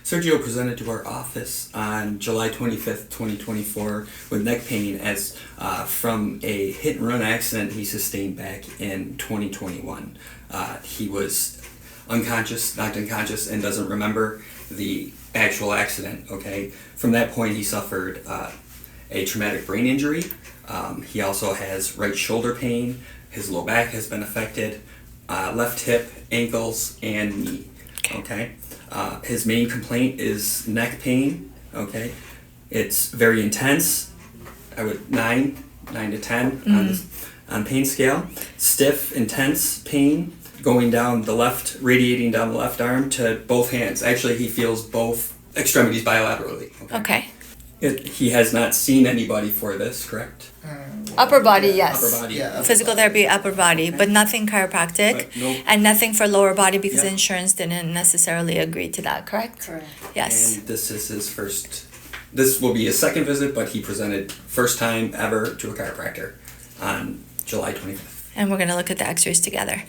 Sergio presented to our office on July 25th, 2024 with neck pain as from a hit-and-run accident he sustained back in 2021. He was unconscious, knocked unconscious, and doesn't remember the actual accident, okay? From that point, he suffered a traumatic brain injury. He also has right shoulder pain. His low back has been affected, left hip, ankles, and knee, okay? His main complaint is neck pain, okay? It's very intense. I would 9 to 10 on pain scale. Stiff, intense pain going down the left, radiating down the left arm to both hands. Actually, he feels both extremities bilaterally. Okay. He has not seen anybody for this, correct? Upper body, yes. Upper body. Yeah. Physical therapy, upper body, but nothing chiropractic, Right, nope. and nothing for lower body because Yeah. insurance didn't necessarily agree to that, correct? Correct. Yes. And this is his first, this will be his second visit, but he presented first time ever to a chiropractor on July 25th. And we're going to look at the x-rays together.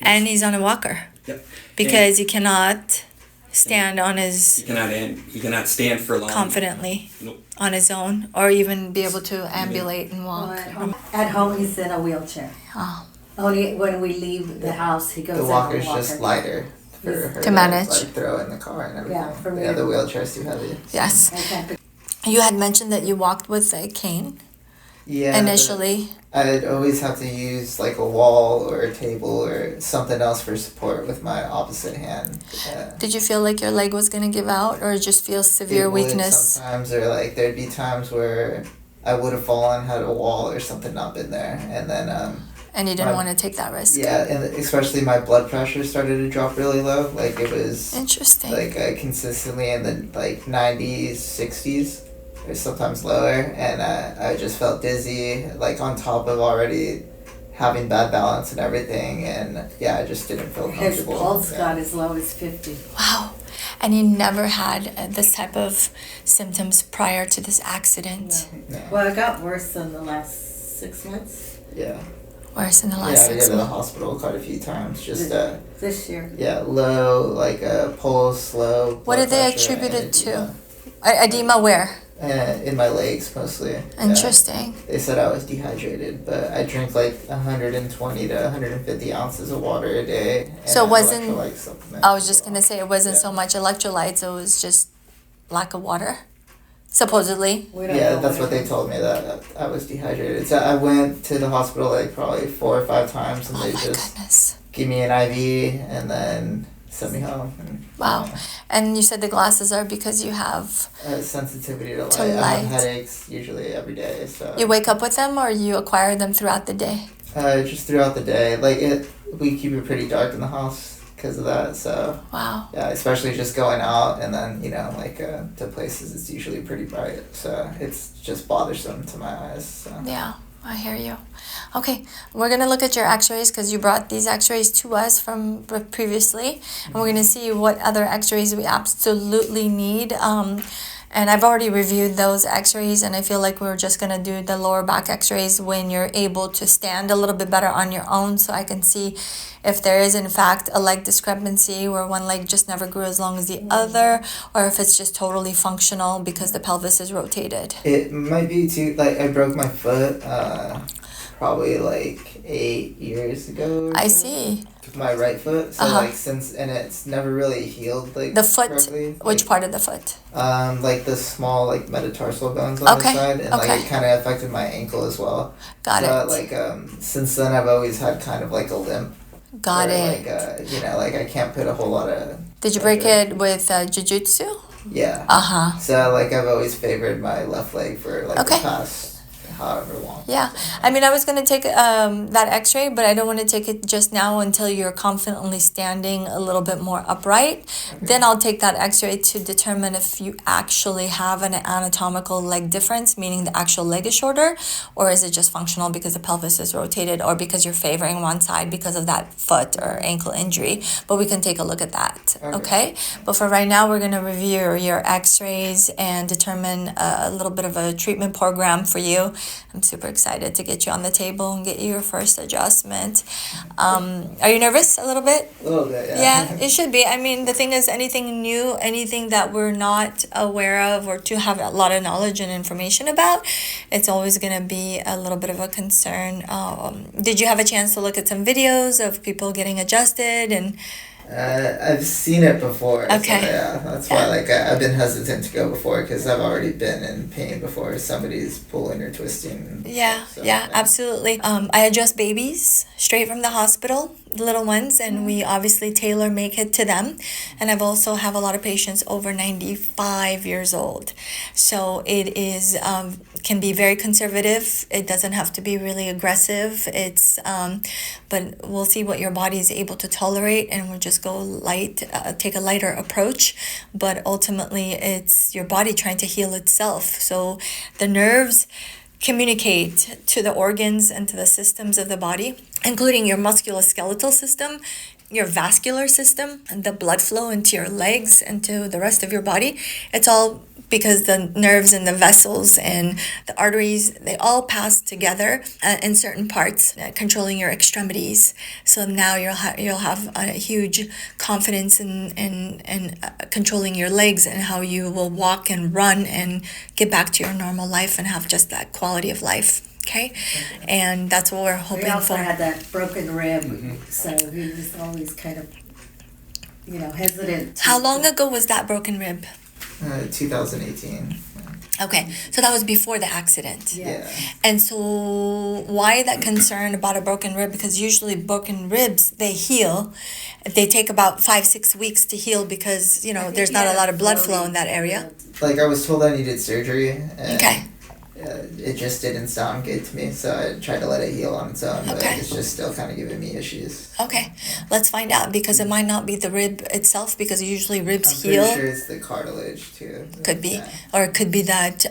And He's on a walker yep. because he cannot stand on his, He cannot stand for long. confidently Nope. on his own or even be able to ambulate and Well, walk. at home, he's in a wheelchair. Oh. Only when we leave the house, he goes The in walker's a walker. just lighter for her To manage. like, throw in the car and everything. Yeah, for me. Yeah, the wheelchair's too heavy. Yes. I can't pick- You had mentioned that you walked with a cane Yeah. but initially. I'd always have to use like a wall or a table or something else for support with my opposite hand. Did you feel like your leg was going to give out or just feel severe It would weakness? sometimes, or like there'd be times where I would have fallen, had a wall or something not been there, and then And you didn't my- want to take that risk? yeah, and especially my blood pressure started to drop really low. Like it was Interesting. like consistently in the like 90s, 60s, or sometimes lower, and I just felt dizzy, like on top of already having bad balance and everything, and yeah, I just didn't feel His comfortable. pulse Yeah. got as low as 50. Wow. And you never had this type of symptoms prior to this accident? No. Well, it got worse in the last 6 months. Yeah. Worse in the Yeah, last I 6 go to the months? hospital quite a few times. Just This year. yeah, low like pulse, low. What did blood they pressure, attribute and it to? edema. Edema where? In my legs mostly. Yeah. Interesting. They said I was dehydrated, but I drink like 120 to 150 ounces of water a day. And So it wasn't- electrolyte supplements I was as just well. going to say it wasn't so Yeah. much electrolytes, it was just lack of water, supposedly. We don't Yeah, know that's what they told me, that I was dehydrated. So I went to the hospital like probably 4 or 5 times, and Oh they my just goodness. give me an IV and then sent me home. And, Wow. And you said the glasses are because you have, sensitivity to light. To I light. have headaches usually every day, so you wake up with them or you acquire them throughout the day? just throughout the day. Like we keep it pretty dark in the house because of that. So Wow. yeah, especially just going out and then like to places, it's usually pretty bright. So it's just bothersome to my eyes. So. Yeah, I hear you. Okay, we're going to look at your x-rays because you brought these x-rays to us from previously. And we're going to see what other x-rays we absolutely need. And I've already reviewed those x-rays, and I feel like we're just going to do the lower back x-rays when you're able to stand a little bit better on your own, so I can see if there is in fact a leg discrepancy where one leg just never grew as long as the other, or if it's just totally functional because the pelvis is rotated. It might be too, like I broke my foot probably like 8 years ago. Or I so. see. My right foot. So Uh-huh. like and it's never really healed like The foot, correctly. which Like, part of the foot? like the small like metatarsal bones on Okay, the side, and okay. like it kind of affected my ankle as well. Got so, it. like since then I've always had kind of like a limp. Got where, it. Like like I can't put a whole lot of. Did you break pressure. it with jiu-jitsu? Yeah. Uh-huh. So like I've always favored my left leg for like Okay. the past however long. Yeah. I mean, I was going to take that x-ray, but I don't want to take it just now until you're confidently standing a little bit more upright. Okay. Then I'll take that x-ray to determine if you actually have an anatomical leg difference, meaning the actual leg is shorter, or is it just functional because the pelvis is rotated, or because you're favoring one side because of that foot or ankle injury. But we can take a look at that, okay? But for right now, we're going to review your x-rays and determine a little bit of a treatment program for you. I'm super excited to get you on the table and get you your first adjustment. Are you nervous a little bit? A little bit, yeah. Yeah, it should be. I mean, the thing is, anything new, anything that we're not aware of or to have a lot of knowledge and information about, it's always going to be a little bit of a concern. Did you have a chance to look at some videos of people getting adjusted? And I've seen it before. Okay. So yeah, that's why I've been hesitant to go before, because I've already been in pain before somebody's pulling or twisting. Yeah, So, yeah, absolutely. I adjust babies straight from the hospital, the little ones, and we obviously tailor make it to them. And I've also have a lot of patients over 95 years old. So it is can be very conservative. It doesn't have to be really aggressive. It's but we'll see what your body is able to tolerate, and we'll just go light, take a lighter approach. But ultimately, it's your body trying to heal itself. So the nerves communicate to the organs and to the systems of the body, including your musculoskeletal system, your vascular system, and the blood flow into your legs and to the rest of your body. It's all because the nerves and the vessels and the arteries, they all pass together in certain parts, controlling your extremities. So now you'll have a huge confidence in controlling your legs and how you will walk and run and get back to your normal life and have just that quality of life. Okay, and that's what we're hoping We also for. had that broken rib, so he was always kind of, hesitant. How long ago was that broken rib? 2018. Okay, so that was before the accident. Yeah. And so why that concern about a broken rib? Because usually broken ribs, they heal. They take about 5-6 weeks to heal because, there's not a lot of blood flow in that area. Like, I was told I needed surgery, and Okay. it just didn't sound good to me, so I tried to let it heal on its own, but Okay. it's just still kind of giving me issues. Okay, let's find out, because it might not be the rib itself, because usually ribs I'm heal. pretty sure it's the cartilage, too. Could be. Yeah. Or it could be that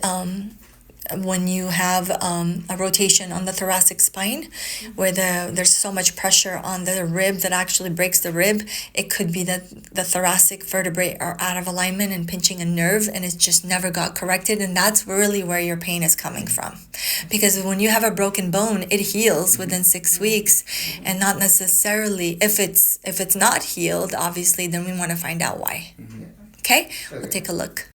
when you have a rotation on the thoracic spine, where there's so much pressure on the rib that actually breaks the rib, it could be that the thoracic vertebrae are out of alignment and pinching a nerve, and it just never got corrected, and that's really where your pain is coming from. Because when you have a broken bone, it heals within 6 weeks, and not necessarily, if it's not healed, obviously, then we want to find out why. Okay? We'll take a look.